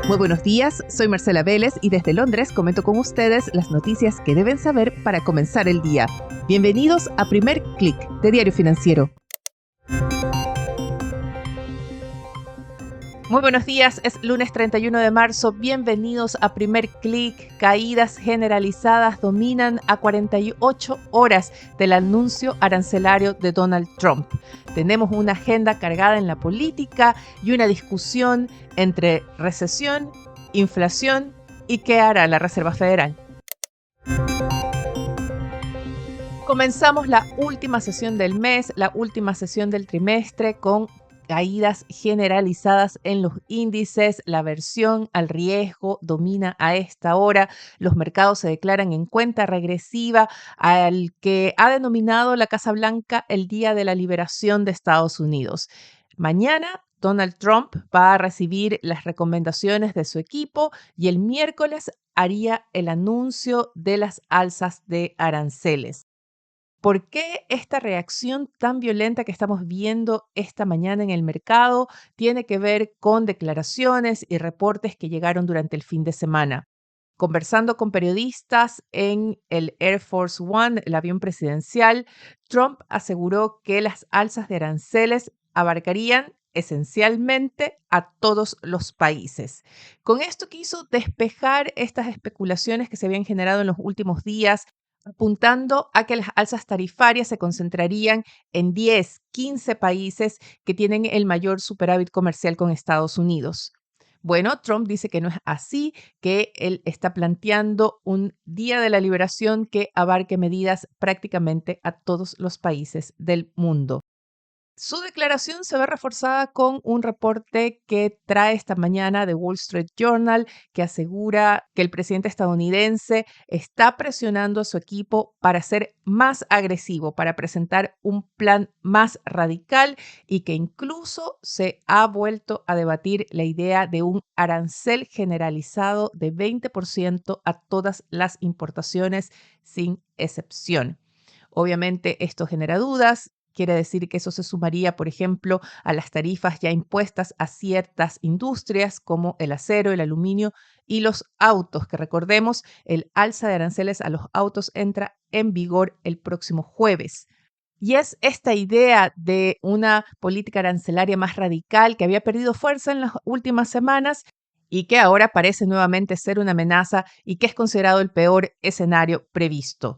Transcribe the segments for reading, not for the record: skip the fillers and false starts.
Muy buenos días, soy Marcela Vélez y desde Londres comento con ustedes las noticias que deben saber para comenzar el día. Bienvenidos a Primer Click de Diario Financiero. Muy buenos días, es lunes 31 de marzo, bienvenidos a Primer Click. Caídas generalizadas dominan a 48 horas del anuncio arancelario de Donald Trump. Tenemos una agenda cargada en la política y una discusión entre recesión, inflación y qué hará la Reserva Federal. Comenzamos la última sesión del mes, la última sesión del trimestre con caídas generalizadas en los índices. La aversión al riesgo domina a esta hora. Los mercados se declaran en cuenta regresiva al que ha denominado la Casa Blanca el Día de la Liberación de Estados Unidos. Mañana Donald Trump va a recibir las recomendaciones de su equipo y el miércoles haría el anuncio de las alzas de aranceles. ¿Por qué esta reacción tan violenta que estamos viendo esta mañana en el mercado tiene que ver con declaraciones y reportes que llegaron durante el fin de semana? Conversando con periodistas en el Air Force One, el avión presidencial, Trump aseguró que las alzas de aranceles abarcarían esencialmente a todos los países. Con esto quiso despejar estas especulaciones que se habían generado en los últimos días, apuntando a que las alzas tarifarias se concentrarían en 10, 15 países que tienen el mayor superávit comercial con Estados Unidos. Bueno, Trump dice que no es así, que él está planteando un día de la liberación que abarque medidas prácticamente a todos los países del mundo. Su declaración se ve reforzada con un reporte que trae esta mañana de Wall Street Journal, que asegura que el presidente estadounidense está presionando a su equipo para ser más agresivo, para presentar un plan más radical y que incluso se ha vuelto a debatir la idea de un arancel generalizado de 20% a todas las importaciones sin excepción. Obviamente esto genera dudas. Quiere decir que eso se sumaría, por ejemplo, a las tarifas ya impuestas a ciertas industrias como el acero, el aluminio y los autos, que recordemos, el alza de aranceles a los autos entra en vigor el próximo jueves. Y es esta idea de una política arancelaria más radical que había perdido fuerza en las últimas semanas y que ahora parece nuevamente ser una amenaza y que es considerado el peor escenario previsto.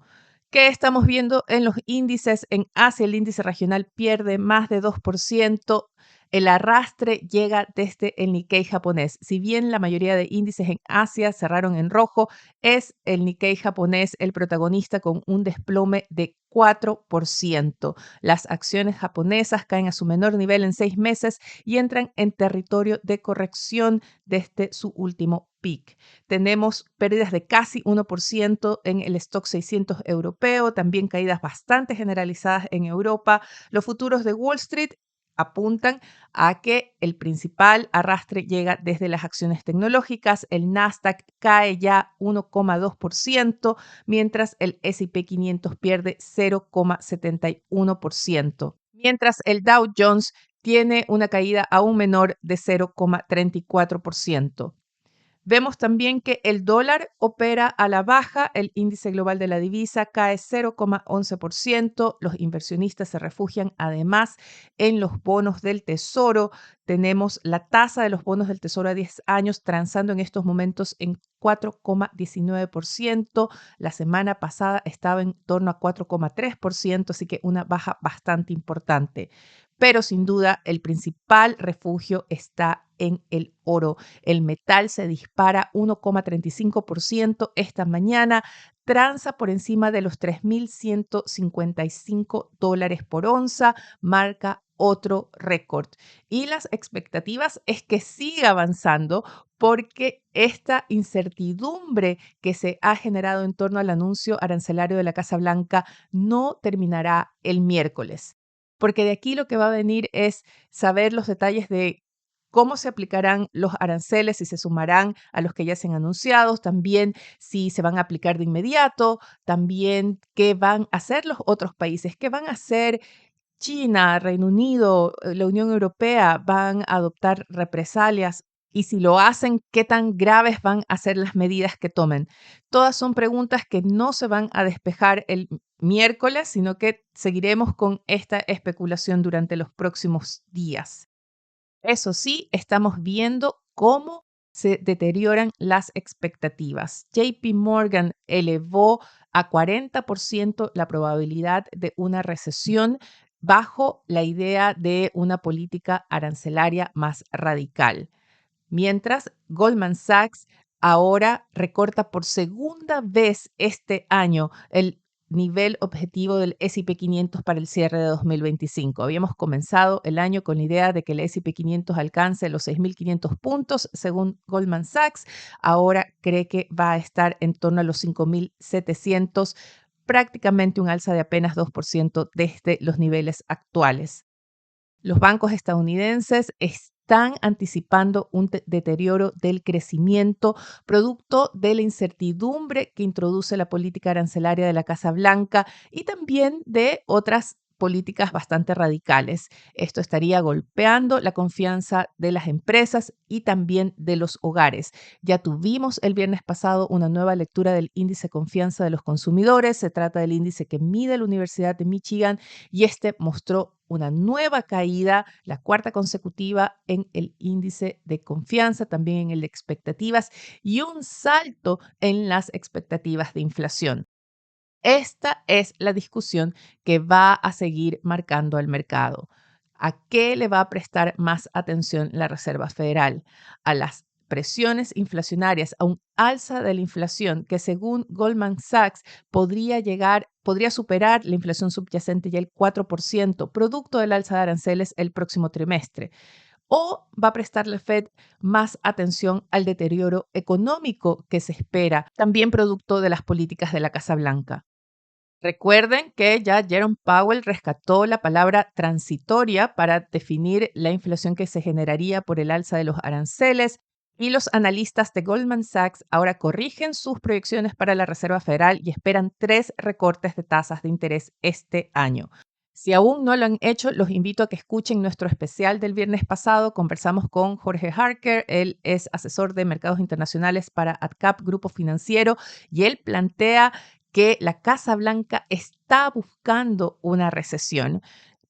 ¿Qué estamos viendo en los índices? En Asia el índice regional pierde más de 2%. El arrastre llega desde el Nikkei japonés. Si bien la mayoría de índices en Asia cerraron en rojo, es el Nikkei japonés el protagonista con un desplome de 4%. Las acciones japonesas caen a su menor nivel en 6 meses y entran en territorio de corrección desde su último peak. Tenemos pérdidas de casi 1% en el stock 600 europeo, también caídas bastante generalizadas en Europa. Los futuros de Wall Street apuntan a que el principal arrastre llega desde las acciones tecnológicas. El Nasdaq cae ya 1,2%, mientras el S&P 500 pierde 0,71%, mientras el Dow Jones tiene una caída aún menor de 0,34%. Vemos también que el dólar opera a la baja, el índice global de la divisa cae 0,11%, los inversionistas se refugian además en los bonos del tesoro. Tenemos la tasa de los bonos del tesoro a 10 años transando en estos momentos en 4,19%. La semana pasada estaba en torno a 4,3%, así que una baja bastante importante. Pero sin duda el principal refugio está en el oro. El metal se dispara 1,35% esta mañana, transa por encima de los $3,155 por onza, marca otro récord. Y las expectativas es que siga avanzando porque esta incertidumbre que se ha generado en torno al anuncio arancelario de la Casa Blanca no terminará el miércoles. Porque de aquí lo que va a venir es saber los detalles de cómo se aplicarán los aranceles, si se sumarán a los que ya se han anunciado, también si se van a aplicar de inmediato, también qué van a hacer los otros países, qué van a hacer China, Reino Unido, la Unión Europea, van a adoptar represalias. Y si lo hacen, ¿qué tan graves van a ser las medidas que tomen? Todas son preguntas que no se van a despejar el miércoles, sino que seguiremos con esta especulación durante los próximos días. Eso sí, estamos viendo cómo se deterioran las expectativas. JP Morgan elevó a 40% la probabilidad de una recesión bajo la idea de una política arancelaria más radical. Mientras Goldman Sachs ahora recorta por segunda vez este año el nivel objetivo del S&P 500 para el cierre de 2025. Habíamos comenzado el año con la idea de que el S&P 500 alcance los 6.500 puntos, según Goldman Sachs. Ahora cree que va a estar en torno a los 5.700, prácticamente un alza de apenas 2% desde los niveles actuales. Los bancos estadounidenses están anticipando un deterioro del crecimiento producto de la incertidumbre que introduce la política arancelaria de la Casa Blanca y también de otras políticas bastante radicales. Esto estaría golpeando la confianza de las empresas y también de los hogares. Ya tuvimos el viernes pasado una nueva lectura del índice de confianza de los consumidores. Se trata del índice que mide la Universidad de Michigan y este mostró una nueva caída, la cuarta consecutiva en el índice de confianza, también en el de expectativas y un salto en las expectativas de inflación. Esta es la discusión que va a seguir marcando al mercado. ¿A qué le va a prestar más atención la Reserva Federal? ¿A las presiones inflacionarias, a un alza de la inflación que según Goldman Sachs podría superar la inflación subyacente ya el 4%, producto del alza de aranceles el próximo trimestre? ¿O va a prestar la Fed más atención al deterioro económico que se espera, también producto de las políticas de la Casa Blanca? Recuerden que ya Jerome Powell rescató la palabra transitoria para definir la inflación que se generaría por el alza de los aranceles y los analistas de Goldman Sachs ahora corrigen sus proyecciones para la Reserva Federal y esperan 3 recortes de tasas de interés este año. Si aún no lo han hecho, los invito a que escuchen nuestro especial del viernes pasado. Conversamos con Jorge Harker, él es asesor de mercados internacionales para AdCap Grupo Financiero y él plantea que la Casa Blanca está buscando una recesión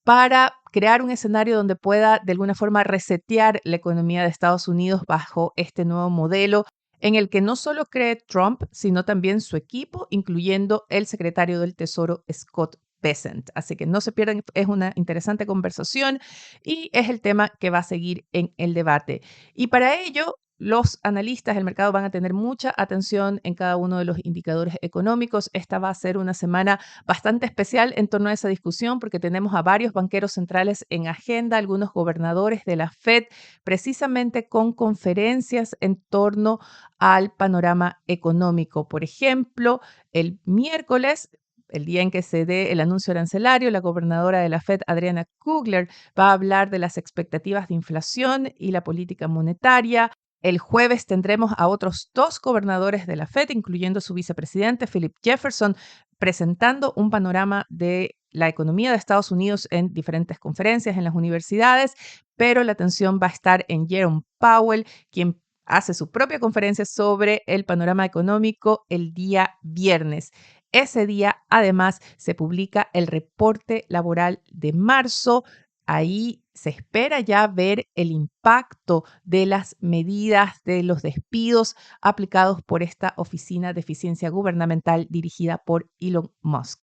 para crear un escenario donde pueda de alguna forma resetear la economía de Estados Unidos bajo este nuevo modelo en el que no solo cree Trump, sino también su equipo, incluyendo el secretario del Tesoro Scott Bessent. Así que no se pierdan, es una interesante conversación y es el tema que va a seguir en el debate. Y para ello, los analistas del mercado van a tener mucha atención en cada uno de los indicadores económicos. Esta va a ser una semana bastante especial en torno a esa discusión porque tenemos a varios banqueros centrales en agenda, algunos gobernadores de la Fed, precisamente con conferencias en torno al panorama económico. Por ejemplo, el miércoles, el día en que se dé el anuncio arancelario, la gobernadora de la Fed, Adriana Kugler, va a hablar de las expectativas de inflación y la política monetaria. El jueves tendremos a otros 2 gobernadores de la Fed, incluyendo su vicepresidente, Philip Jefferson, presentando un panorama de la economía de Estados Unidos en diferentes conferencias en las universidades, pero la atención va a estar en Jerome Powell, quien hace su propia conferencia sobre el panorama económico el día viernes. Ese día, además, se publica el reporte laboral de marzo. Ahí se espera ya ver el impacto de las medidas de los despidos aplicados por esta Oficina de Eficiencia Gubernamental dirigida por Elon Musk.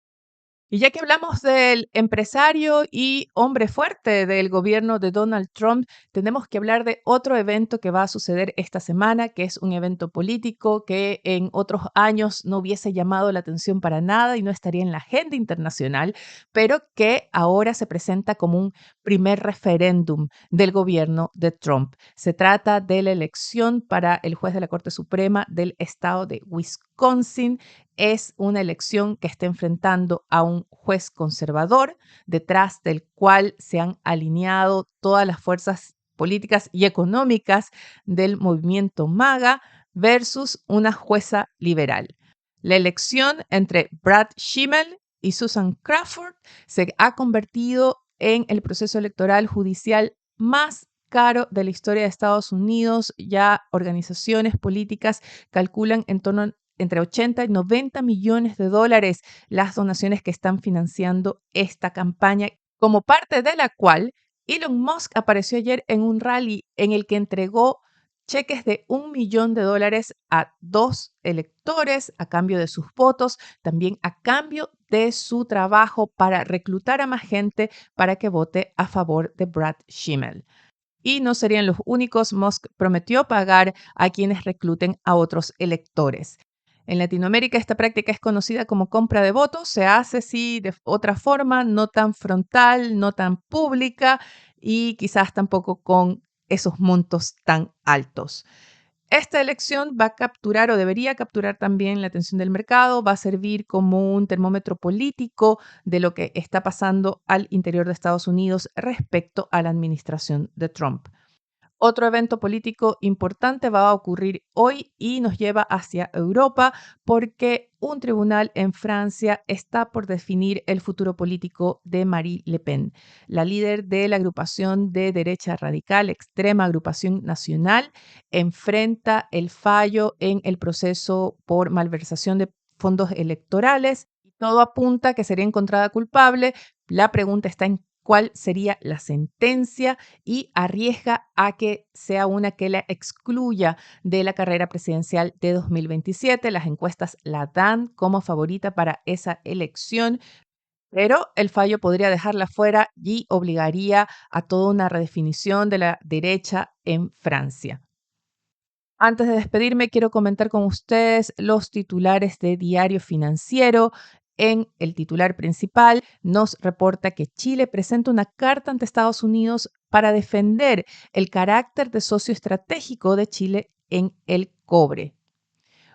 Y ya que hablamos del empresario y hombre fuerte del gobierno de Donald Trump, tenemos que hablar de otro evento que va a suceder esta semana, que es un evento político que en otros años no hubiese llamado la atención para nada y no estaría en la agenda internacional, pero que ahora se presenta como un primer referéndum del gobierno de Trump. Se trata de la elección para el juez de la Corte Suprema del estado de Wisconsin. Es una elección que está enfrentando a un juez conservador, detrás del cual se han alineado todas las fuerzas políticas y económicas del movimiento MAGA versus una jueza liberal. La elección entre Brad Schimmel y Susan Crawford se ha convertido en el proceso electoral judicial más caro de la historia de Estados Unidos. Ya organizaciones políticas calculan en torno entre 80 y 90 millones de dólares las donaciones que están financiando esta campaña, como parte de la cual Elon Musk apareció ayer en un rally en el que entregó cheques de $1 millón a 2 electores a cambio de sus votos, también a cambio de su trabajo para reclutar a más gente para que vote a favor de Brad Schimmel. Y no serían los únicos. Musk prometió pagar a quienes recluten a otros electores. En Latinoamérica esta práctica es conocida como compra de votos. Se hace, sí, de otra forma, no tan frontal, no tan pública y quizás tampoco con esos montos tan altos. Esta elección va a capturar o debería capturar también la atención del mercado, va a servir como un termómetro político de lo que está pasando al interior de Estados Unidos respecto a la administración de Trump. Otro evento político importante va a ocurrir hoy y nos lleva hacia Europa porque un tribunal en Francia está por definir el futuro político de Marine Le Pen, la líder de la agrupación de derecha radical, extrema agrupación nacional, enfrenta el fallo en el proceso por malversación de fondos electorales y todo apunta a que sería encontrada culpable. La pregunta está en cuál sería la sentencia y arriesga a que sea una que la excluya de la carrera presidencial de 2027. Las encuestas la dan como favorita para esa elección, pero el fallo podría dejarla fuera y obligaría a toda una redefinición de la derecha en Francia. Antes de despedirme, quiero comentar con ustedes los titulares de Diario Financiero. En el titular principal nos reporta que Chile presenta una carta ante Estados Unidos para defender el carácter de socio estratégico de Chile en el cobre.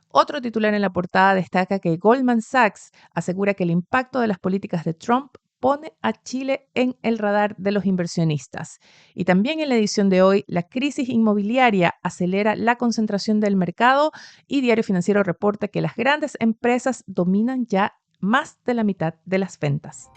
Otro titular en la portada destaca que Goldman Sachs asegura que el impacto de las políticas de Trump pone a Chile en el radar de los inversionistas. Y también en la edición de hoy, la crisis inmobiliaria acelera la concentración del mercado y Diario Financiero reporta que las grandes empresas dominan ya más de la mitad de las ventas.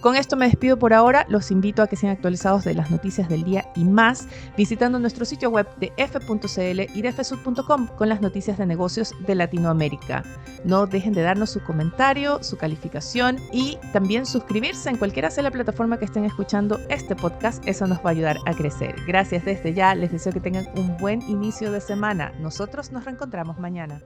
Con esto me despido por ahora. Los invito a que sean actualizados de las noticias del día y más visitando nuestro sitio web de f.cl y de fsud.com con las noticias de negocios de Latinoamérica. No dejen de darnos su comentario, su calificación y también suscribirse en cualquiera sea la plataforma que estén escuchando este podcast. Eso nos va a ayudar a crecer. Gracias desde ya. Les deseo que tengan un buen inicio de semana. Nosotros nos reencontramos mañana.